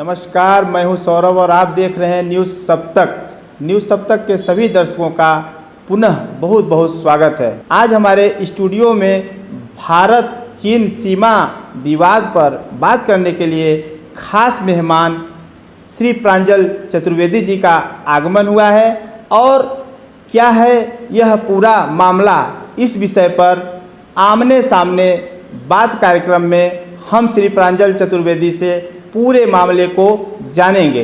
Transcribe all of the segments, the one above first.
नमस्कार, मैं हूं सौरभ और आप देख रहे हैं न्यूज़ सप्तक। न्यूज़ सप्तक के सभी दर्शकों का पुनः बहुत बहुत स्वागत है। आज हमारे स्टूडियो में भारत चीन सीमा विवाद पर बात करने के लिए खास मेहमान श्री प्रांजल चतुर्वेदी जी का आगमन हुआ है और क्या है यह पूरा मामला, इस विषय पर आमने सामने बात कार्यक्रम में हम श्री प्रांजल चतुर्वेदी से पूरे मामले को जानेंगे।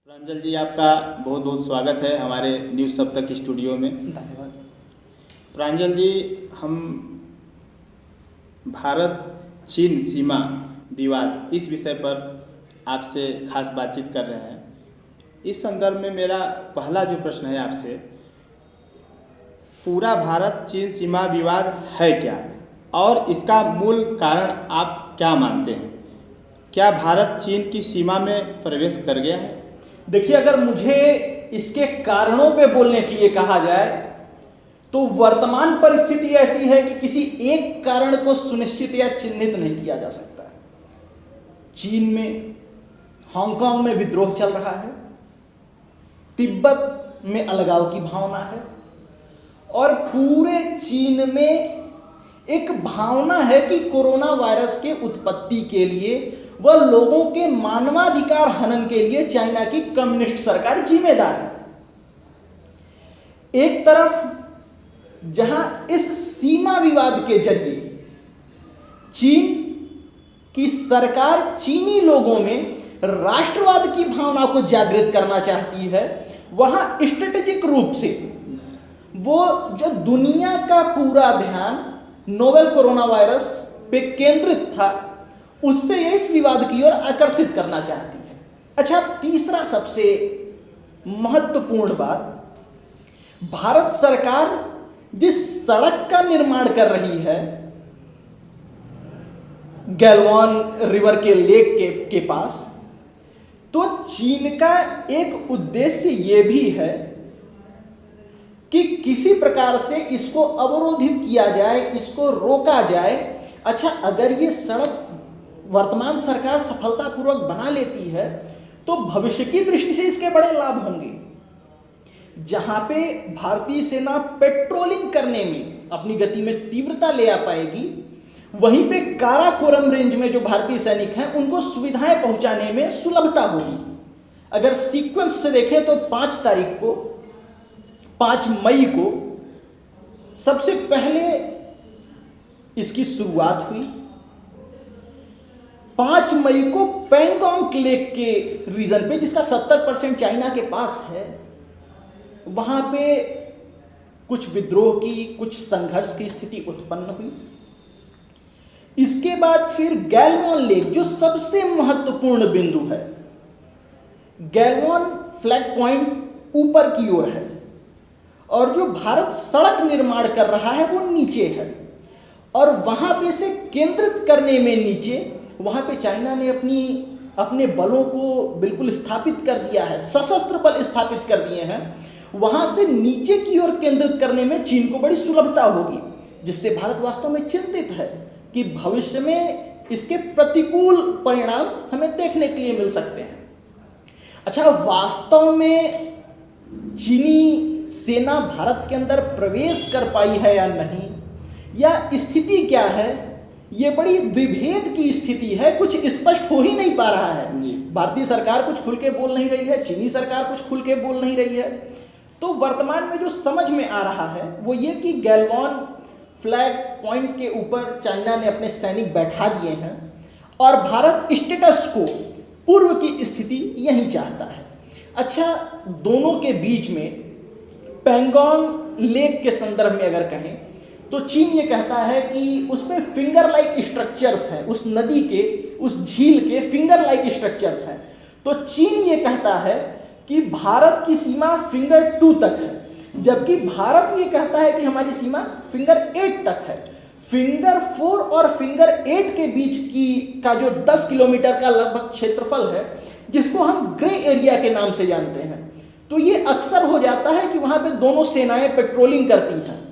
प्रांजल जी, आपका बहुत बहुत स्वागत है हमारे न्यूज़ सप्तक स्टूडियो में। धन्यवाद। प्रांजल जी, हम भारत चीन सीमा विवाद इस विषय पर आपसे खास बातचीत कर रहे हैं। इस संदर्भ में मेरा पहला जो प्रश्न है आपसे, पूरा भारत चीन सीमा विवाद है क्या और इसका मूल कारण आप क्या मानते हैं? क्या भारत चीन की सीमा में प्रवेश कर गया है? देखिए, अगर मुझे इसके कारणों पे बोलने के लिए कहा जाए तो वर्तमान परिस्थिति ऐसी है कि किसी एक कारण को सुनिश्चित या चिन्हित नहीं किया जा सकता। चीन में, हांगकांग में विद्रोह चल रहा है, तिब्बत में अलगाव की भावना है और पूरे चीन में एक भावना है कि कोरोना वायरस के उत्पत्ति के लिए व लोगों के मानवाधिकार हनन के लिए चाइना की कम्युनिस्ट सरकार जिम्मेदार है। एक तरफ जहां इस सीमा विवाद के जरिए चीन की सरकार चीनी लोगों में राष्ट्रवाद की भावना को जागृत करना चाहती है, वहां स्ट्रेटेजिक रूप से वो जो दुनिया का पूरा ध्यान नोवेल कोरोना वायरस पे केंद्रित था, उससे इस विवाद की ओर आकर्षित करना चाहती है। अच्छा, तीसरा सबसे महत्वपूर्ण बात, भारत सरकार जिस सड़क का निर्माण कर रही है गैलवान रिवर के लेक के पास, तो चीन का एक उद्देश्य ये भी है कि किसी प्रकार से इसको अवरोधित किया जाए, इसको रोका जाए। अच्छा, अगर ये सड़क वर्तमान सरकार सफलतापूर्वक बना लेती है तो भविष्य की दृष्टि से इसके बड़े लाभ होंगे। जहां पे भारतीय सेना पेट्रोलिंग करने में अपनी गति में तीव्रता ले आ पाएगी, वहीं पे काराकोरम रेंज में जो भारतीय सैनिक हैं उनको सुविधाएं पहुंचाने में सुलभता होगी। अगर सीक्वेंस से देखें तो 5 मई को सबसे पहले इसकी शुरुआत हुई। 5 मई को पैंगोंग लेक के रीजन पे, जिसका 70% चाइना के पास है, वहां पे कुछ विद्रोह की, कुछ संघर्ष की स्थिति उत्पन्न हुई। इसके बाद फिर गैलवान लेक, जो सबसे महत्वपूर्ण बिंदु है, गैलवान फ्लैग पॉइंट ऊपर की ओर है और जो भारत सड़क निर्माण कर रहा है वो नीचे है। और वहां पे से केंद्रित करने में नीचे, वहां पे चाइना ने अपने बलों को बिल्कुल स्थापित कर दिया है, सशस्त्र बल स्थापित कर दिए हैं। वहां से नीचे की ओर केंद्रित करने में चीन को बड़ी सुलभता होगी, जिससे भारत वास्तव में चिंतित है कि भविष्य में इसके प्रतिकूल परिणाम हमें देखने के लिए मिल सकते हैं। अच्छा, वास्तव में चीनी सेना भारत के अंदर प्रवेश कर पाई है या नहीं, या स्थिति क्या है, ये बड़ी द्विभेद की स्थिति है। कुछ स्पष्ट हो ही नहीं पा रहा है। भारतीय सरकार कुछ खुल के बोल नहीं रही है, चीनी सरकार कुछ खुल के बोल नहीं रही है। तो वर्तमान में जो समझ में आ रहा है वो ये कि गैलवान फ्लैग पॉइंट के ऊपर चाइना ने अपने सैनिक बैठा दिए हैं और भारत स्टेटस को, पूर्व की स्थिति यही चाहता है। अच्छा, दोनों के बीच में पैंगोंग लेक के संदर्भ में अगर कहें तो चीन ये कहता है कि उसमें फिंगर लाइक स्ट्रक्चर्स हैं, उस नदी के, उस झील के फिंगर लाइक स्ट्रक्चर्स हैं। तो चीन ये कहता है कि भारत की सीमा फिंगर 2 तक है, जबकि भारत ये कहता है कि हमारी सीमा फिंगर 8 तक है। फिंगर 4 और फिंगर 8 के बीच का जो 10 किलोमीटर का लगभग क्षेत्रफल है, जिसको हम ग्रे एरिया के नाम से जानते हैं, तो ये अक्सर हो जाता है कि वहां पे दोनों सेनाएं पेट्रोलिंग करती हैं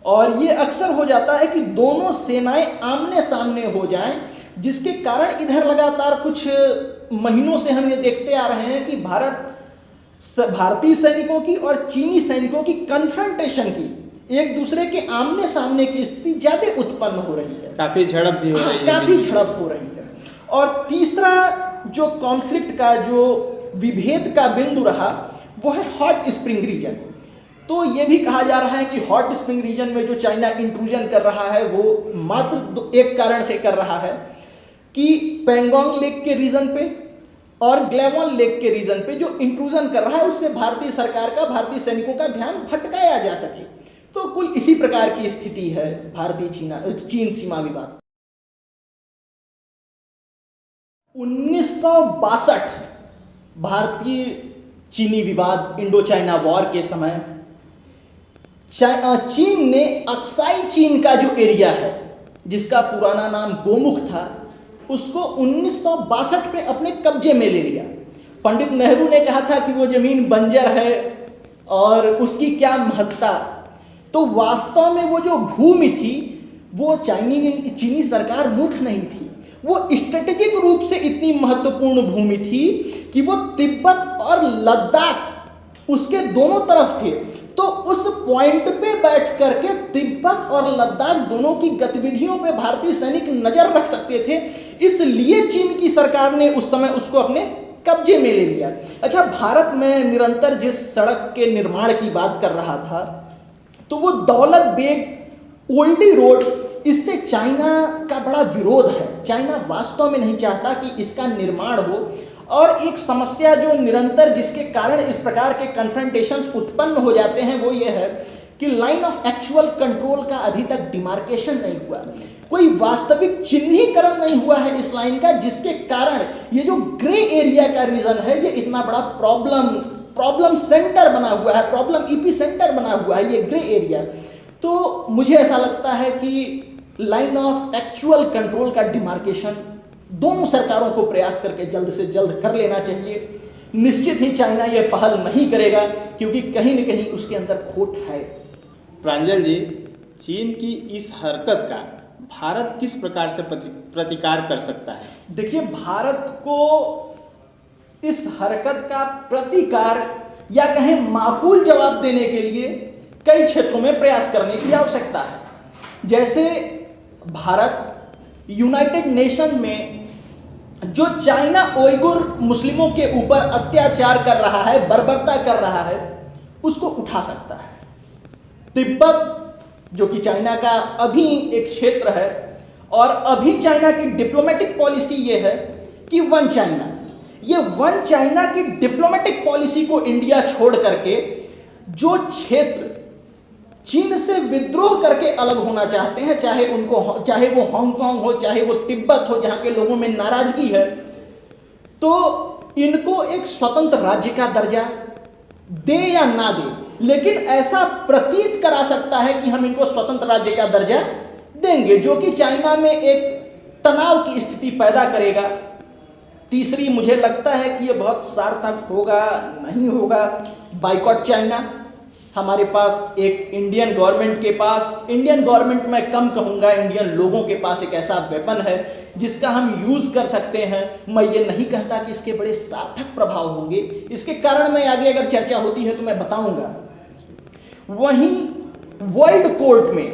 और ये अक्सर हो जाता है कि दोनों सेनाएं आमने सामने हो जाएं, जिसके कारण इधर लगातार कुछ महीनों से हम ये देखते आ रहे हैं कि भारतीय सैनिकों की और चीनी सैनिकों की कन्फ्रंटेशन की, एक दूसरे के आमने सामने की स्थिति ज़्यादा उत्पन्न हो रही है, काफ़ी झड़प भी हो रही है। काफ़ी झड़प हो रही है। और तीसरा जो कॉन्फ्लिक्ट का, जो विभेद का बिंदु रहा, वो है हॉट स्प्रिंग रीजन। तो ये भी कहा जा रहा है कि हॉट स्प्रिंग रीजन में जो चाइना इंट्रूजन कर रहा है वो मात्र एक कारण से कर रहा है कि पेंगोंग लेक के रीजन पे और ग्लेमोन लेक के रीजन पे जो इंट्रूजन कर रहा है उससे भारतीय सरकार का, भारतीय सैनिकों का ध्यान भटकाया जा सके। तो कुल इसी प्रकार की स्थिति है भारतीय चीन सीमा विवाद। 1962 भारतीय चीनी विवाद, इंडो चाइना वॉर के समय चीन ने अक्साई चीन का जो एरिया है, जिसका पुराना नाम गोमुख था, उसको 1962 में अपने कब्जे में ले लिया। पंडित नेहरू ने कहा था कि वो ज़मीन बंजर है और उसकी क्या महत्ता। तो वास्तव में वो जो भूमि थी वो चीनी सरकार मूर्ख नहीं थी, वो स्ट्रेटेजिक रूप से इतनी महत्वपूर्ण भूमि थी कि वो तिब्बत और लद्दाख उसके दोनों तरफ थे। तो उस पॉइंट पे बैठ करके तिब्बत और लद्दाख दोनों की गतिविधियों पे भारतीय सैनिक नजर रख सकते थे, इसलिए चीन की सरकार ने उस समय उसको अपने कब्जे में ले लिया। अच्छा, भारत में निरंतर जिस सड़क के निर्माण की बात कर रहा था, तो वो दौलत बेग ओल्डी रोड, इससे चाइना का बड़ा विरोध है। चाइना वास्तव में नहीं चाहता कि इसका निर्माण हो। और एक समस्या जो निरंतर, जिसके कारण इस प्रकार के कन्फ्रंटेशंस उत्पन्न हो जाते हैं, वो ये है कि लाइन ऑफ एक्चुअल कंट्रोल का अभी तक डिमार्केशन नहीं हुआ, कोई वास्तविक चिन्हीकरण नहीं हुआ है इस लाइन का, जिसके कारण ये जो ग्रे एरिया का रीजन है, ये इतना बड़ा प्रॉब्लम सेंटर बना हुआ है, प्रॉब्लम ईपी सेंटर बना हुआ है ये ग्रे एरिया। तो मुझे ऐसा लगता है कि लाइन ऑफ एक्चुअल कंट्रोल का डिमार्केशन दोनों सरकारों को प्रयास करके जल्द से जल्द कर लेना चाहिए। निश्चित ही चाइना ये पहल नहीं करेगा, क्योंकि कहीं न कहीं उसके अंदर खोट है। प्रांजल जी, चीन की इस हरकत का भारत किस प्रकार से प्रतिकार कर सकता है? देखिए, भारत को इस हरकत का प्रतिकार या कहें माकूल जवाब देने के लिए कई क्षेत्रों में प्रयास करने की आवश्यकता है। जैसे भारत यूनाइटेड नेशन में जो चाइना उइगुर मुस्लिमों के ऊपर अत्याचार कर रहा है, बर्बरता कर रहा है, उसको उठा सकता है। तिब्बत जो कि चाइना का अभी एक क्षेत्र है, और अभी चाइना की डिप्लोमेटिक पॉलिसी ये है कि वन चाइना, ये वन चाइना की डिप्लोमेटिक पॉलिसी को इंडिया छोड़ करके जो क्षेत्र चीन से विद्रोह करके अलग होना चाहते हैं, चाहे वो हांगकांग हो, चाहे वो तिब्बत हो, जहां के लोगों में नाराजगी है, तो इनको एक स्वतंत्र राज्य का दर्जा दे या ना दे, लेकिन ऐसा प्रतीत करा सकता है कि हम इनको स्वतंत्र राज्य का दर्जा देंगे, जो कि चाइना में एक तनाव की स्थिति पैदा करेगा। तीसरी, मुझे लगता है कि ये बहुत सार्थक होगा नहीं होगा, बाइकॉट चाइना। हमारे पास एक इंडियन गवर्नमेंट मैं कम कहूँगा, इंडियन लोगों के पास एक ऐसा वेपन है जिसका हम यूज़ कर सकते हैं। मैं ये नहीं कहता कि इसके बड़े सार्थक प्रभाव होंगे, इसके कारण मैं आगे अगर चर्चा होती है तो मैं बताऊंगा। वहीं वर्ल्ड कोर्ट में,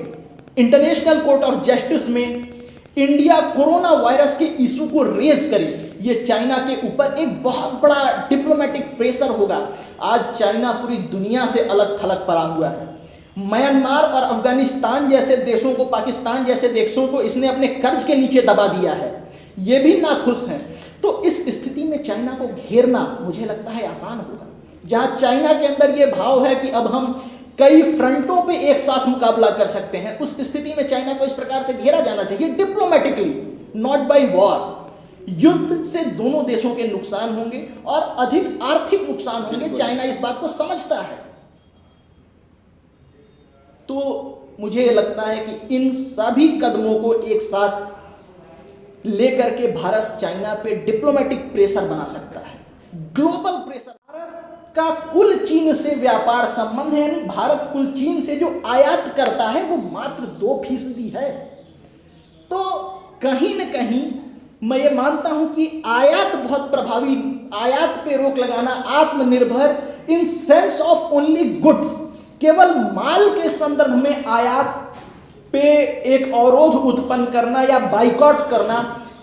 इंटरनेशनल कोर्ट ऑफ जस्टिस में इंडिया कोरोना वायरस के इशू को रेज करे, ये चाइना के ऊपर एक बहुत बड़ा डिप्लोमेटिक प्रेशर होगा। आज चाइना पूरी दुनिया से अलग थलग पड़ा हुआ है। म्यांमार और अफगानिस्तान जैसे देशों को, पाकिस्तान जैसे देशों को इसने अपने कर्ज के नीचे दबा दिया है, ये भी नाखुश हैं। तो इस स्थिति में चाइना को घेरना मुझे लगता है आसान होगा। जहाँ चाइना के अंदर ये भाव है कि अब हम कई फ्रंटों पे एक साथ मुकाबला कर सकते हैं, उस स्थिति में चाइना को इस प्रकार से घेरा जाना चाहिए डिप्लोमेटिकली, नॉट बाय वॉर। युद्ध से दोनों देशों के नुकसान होंगे और अधिक आर्थिक नुकसान होंगे, चाइना इस बात को समझता है। तो मुझे लगता है कि इन सभी कदमों को एक साथ लेकर के भारत चाइना पे डिप्लोमेटिक प्रेशर बना सकता है, ग्लोबल प्रेशर। भारत का कुल चीन से व्यापार संबंध है, यानी भारत कुल चीन से जो आयात करता है वो मात्र 2% है। तो कहीं न कहीं मैं ये मानता हूं कि आयात बहुत प्रभावी, आयात पे रोक लगाना, आत्मनिर्भर in sense of only goods, केवल माल के संदर्भ में आयात पे एक अवरोध उत्पन्न करना या बाइकॉट करना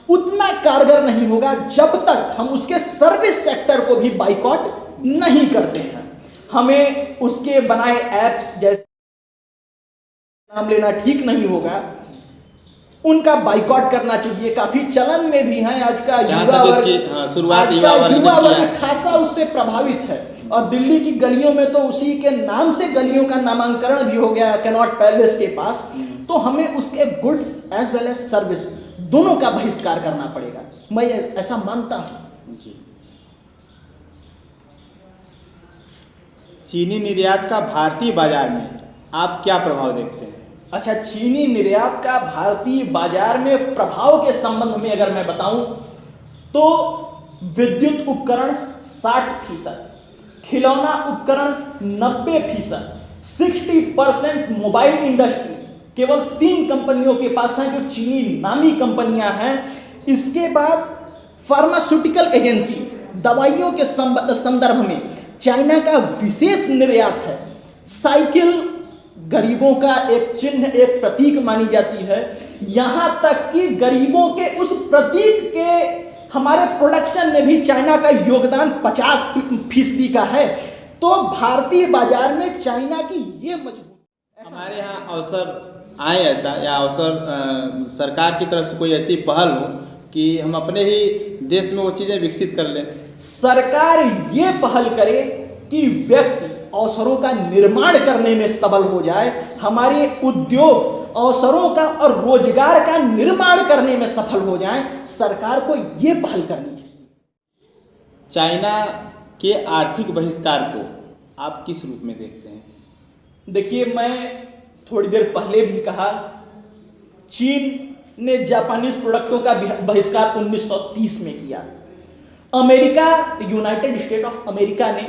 उतना कारगर नहीं होगा जब तक हम उसके सर्विस सेक्टर को भी बाइकॉट नहीं करते हैं। हमें उसके बनाए ऐप्स, जैसे नाम लेना ठीक नहीं होगा, उनका बाइकॉट करना चाहिए। काफी चलन में भी है आज का युवा वर्ग खासा उससे प्रभावित है, और दिल्ली की गलियों में तो उसी के नाम से गलियों का नामांकरण भी हो गया, कैनॉट पैलेस के पास। तो हमें उसके goods as well as service दोनों का बहिष्कार करना पड़ेगा, मैं ऐसा मानता हूं। चीनी निर्यात का भारतीय बाजार में आप क्या प्रभाव देखते हैं? अच्छा, चीनी निर्यात का भारतीय बाजार में प्रभाव के संबंध में अगर मैं बताऊं तो विद्युत उपकरण 60%, खिलौना उपकरण 90%, 60% मोबाइल इंडस्ट्री केवल 3 कंपनियों के पास हैं जो चीनी नामी कंपनियां हैं। इसके बाद फार्मास्यूटिकल एजेंसी, दवाइयों के संदर्भ में चाइना का विशेष निर्यात है। साइकिल गरीबों का एक चिन्ह, एक प्रतीक मानी जाती है। यहां तक कि गरीबों के उस प्रतीक के हमारे प्रोडक्शन में भी चाइना का योगदान 50% का है। तो भारतीय बाजार में चाइना की ये मजबूत, हमारे यहाँ अवसर आए ऐसा, या अवसर सरकार की तरफ से कोई ऐसी पहल हो कि हम अपने ही देश में वो चीज़ें विकसित कर लें। सरकार ये पहल करे कि व्यक्ति अवसरों का निर्माण करने में सबल हो जाए, हमारे उद्योग अवसरों का और रोजगार का निर्माण करने में सफल हो जाएं। सरकार को ये पहल करनी चाहिए। चाइना के आर्थिक बहिष्कार को आप किस रूप में देखते हैं? देखिए, मैं थोड़ी देर पहले भी कहा, चीन ने जापानीज प्रोडक्टों का बहिष्कार 1930 में किया। America, United state of America ने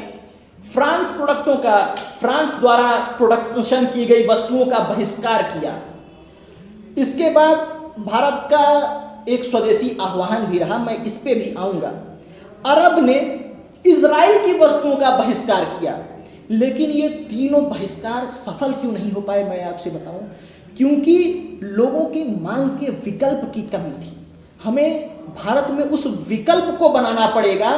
फ्रांस प्रोडक्टों का, फ्रांस द्वारा प्रोडक्शन की गई वस्तुओं का बहिष्कार किया। इसके बाद भारत का एक स्वदेशी आह्वान भी रहा, मैं इस पे भी आऊँगा। अरब ने इजराइल की वस्तुओं का बहिष्कार किया, लेकिन ये तीनों बहिष्कार सफल क्यों नहीं हो पाए, मैं आपसे बताऊं। क्योंकि लोगों की मांग के विकल्प की कमी थी। हमें भारत में उस विकल्प को बनाना पड़ेगा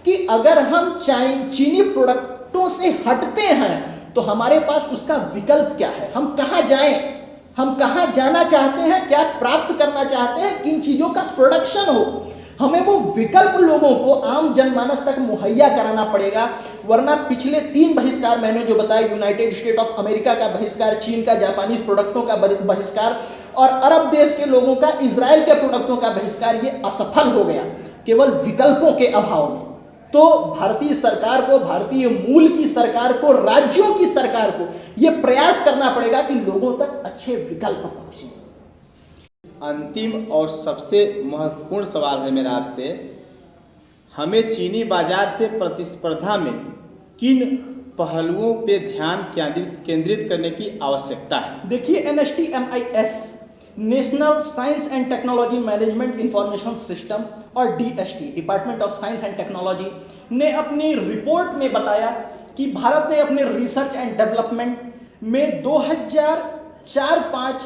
कि अगर हम चीनी प्रोडक्टों से हटते हैं तो हमारे पास उसका विकल्प क्या है, हम कहाँ जाएं, हम कहाँ जाना चाहते हैं, क्या प्राप्त करना चाहते हैं, किन चीज़ों का प्रोडक्शन हो। हमें वो विकल्प लोगों को, आम जनमानस तक मुहैया कराना पड़ेगा। वरना पिछले 3 बहिष्कार मैंने जो बताया, यूनाइटेड स्टेट ऑफ अमेरिका का बहिष्कार, चीन का जापानीज प्रोडक्टों का बहिष्कार और अरब देश के लोगों का इजराइल के प्रोडक्टों का बहिष्कार, ये असफल हो गया केवल विकल्पों के अभाव में। तो भारतीय सरकार को, भारतीय मूल की सरकार को, राज्यों की सरकार को ये प्रयास करना पड़ेगा कि लोगों तक अच्छे विकल्प पहुंचे। अंतिम और सबसे महत्वपूर्ण सवाल है मेरा आपसे, हमें चीनी बाजार से प्रतिस्पर्धा में किन पहलुओं पे ध्यान केंद्रित करने की आवश्यकता है? देखिए, NSTMIS, national science and technology management information system, और DST, department of science and technology, ने अपनी रिपोर्ट में बताया कि भारत ने अपने रिसर्च एंड डेवलपमेंट में 2004-05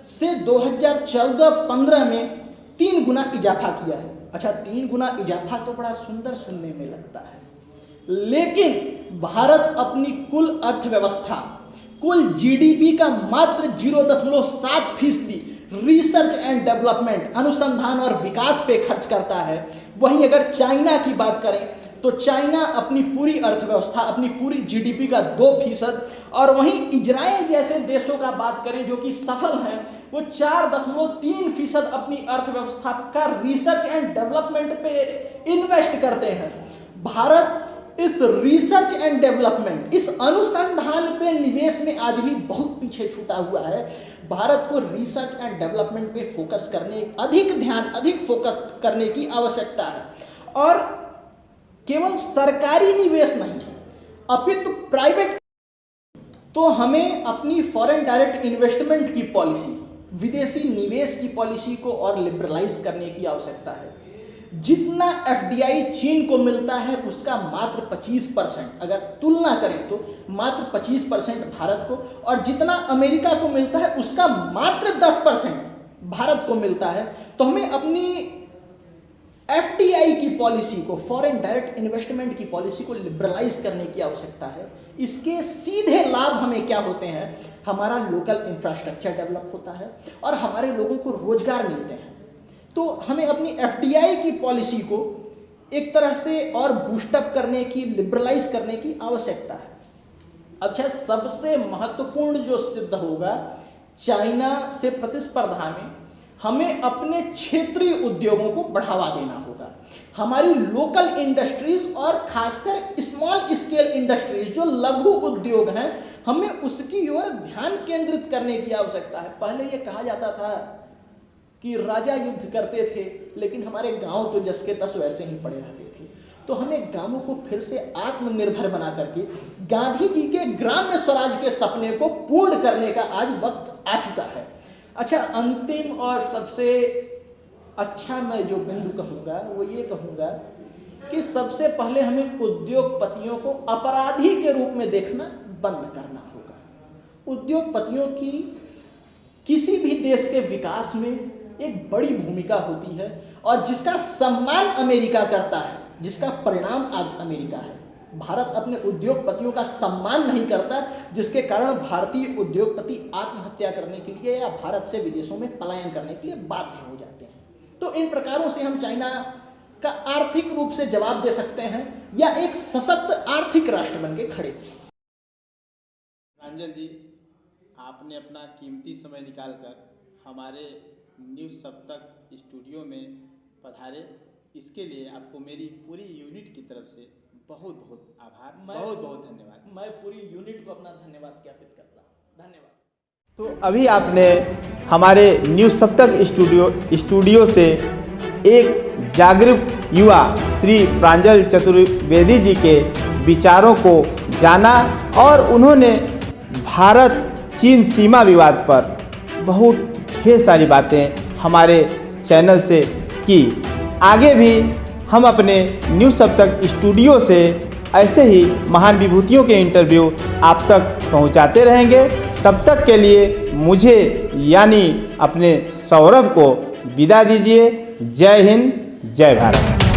से 2014-15 में 3 गुना इजाफा किया है। अच्छा, 3 गुना इजाफा तो बड़ा सुंदर सुनने में लगता है, लेकिन भारत अपनी कुल अर्थव्यवस्था, कुल GDP का मात्र 0.7% रिसर्च एंड डेवलपमेंट, अनुसंधान और विकास पे खर्च करता है। वहीं अगर चाइना की बात करें तो चाइना अपनी पूरी अर्थव्यवस्था, अपनी पूरी GDP का 2%, और वहीं इजराइल जैसे देशों का बात करें जो कि सफल हैं, वो 4.3% अपनी अर्थव्यवस्था का रिसर्च एंड डेवलपमेंट पे इन्वेस्ट करते हैं। भारत इस रिसर्च एंड डेवलपमेंट, इस अनुसंधान पे निवेश में आज भी बहुत पीछे छूटा हुआ है। भारत को रिसर्च एंड डेवलपमेंट पे फोकस करने, अधिक फोकस करने की आवश्यकता है। और केवल सरकारी निवेश नहीं, अपितु प्राइवेट, तो हमें अपनी फॉरेन डायरेक्ट इन्वेस्टमेंट की पॉलिसी, विदेशी निवेश की पॉलिसी को और लिबरलाइज करने की आवश्यकता है। जितना एफडीआई चीन को मिलता है उसका मात्र 25%, अगर तुलना करें तो मात्र 25% भारत को, और जितना अमेरिका को मिलता है उसका मात्र 10% भारत को मिलता है। तो हमें अपनी एफडीआई की पॉलिसी को, फॉरेन डायरेक्ट इन्वेस्टमेंट की पॉलिसी को लिबरलाइज करने की आवश्यकता है। इसके सीधे लाभ हमें क्या होते हैं? हमारा लोकल इंफ्रास्ट्रक्चर डेवलप होता है और हमारे लोगों को रोजगार मिलते हैं। तो हमें अपनी एफडीआई की पॉलिसी को एक तरह से और बूस्टअप करने की, लिबरलाइज करने की आवश्यकता है। अच्छा, सबसे महत्वपूर्ण जो सिद्ध होगा, चाइना से प्रतिस्पर्धा में हमें अपने क्षेत्रीय उद्योगों को बढ़ावा देना होगा। हमारी लोकल इंडस्ट्रीज और खासकर स्मॉल स्केल इंडस्ट्रीज, जो लघु उद्योग हैं, हमें उसकी ओर ध्यान केंद्रित करने की आवश्यकता है। पहले ये कहा जाता था कि राजा युद्ध करते थे, लेकिन हमारे गांव तो जस के तस वैसे ही पड़े रहते थे। तो हमें गांवों को फिर से आत्मनिर्भर बना करके गांधी जी के ग्राम्य स्वराज के सपने को पूर्ण करने का आज वक्त आ चुका है। अच्छा, अंतिम और सबसे अच्छा मैं जो बिंदु कहूँगा वो ये कहूँगा कि सबसे पहले हमें उद्योगपतियों को अपराधी के रूप में देखना बंद करना होगा। उद्योगपतियों की किसी भी देश के विकास में एक बड़ी भूमिका होती है, और जिसका सम्मान अमेरिका करता है, जिसका परिणाम आज अमेरिका है। भारत अपने उद्योगपतियों का सम्मान नहीं करता, जिसके कारण भारतीय उद्योगपति आत्महत्या करने के लिए या भारत से विदेशों में पलायन करने के लिए बाध्य हो जाते हैं। तो इन प्रकारों से हम चाइना का आर्थिक रूप से जवाब दे सकते हैं या एक सशक्त आर्थिक राष्ट्र बन के खड़े। प्रांजल जी, आपने अपना कीमती समय निकालकर हमारे न्यूज़ सप्तक स्टूडियो में पधारे, इसके लिए आपको मेरी पूरी यूनिट की तरफ से बहुत बहुत आभार, बहुत बहुत धन्यवाद। मैं पूरी यूनिट को अपना धन्यवाद ज्ञापित करता हूँ। धन्यवाद। तो अभी आपने हमारे न्यूज़ सप्तक स्टूडियो से एक जागरूक युवा श्री प्रांजल चतुर्वेदी जी के विचारों को जाना, और उन्होंने भारत चीन सीमा विवाद पर बहुत ढेर सारी बातें हमारे चैनल से की। आगे भी हम अपने न्यूज़ सप्तक स्टूडियो से ऐसे ही महान विभूतियों के इंटरव्यू आप तक पहुंचाते रहेंगे। तब तक के लिए मुझे यानी अपने सौरभ को विदा दीजिए। जय हिंद, जय भारत।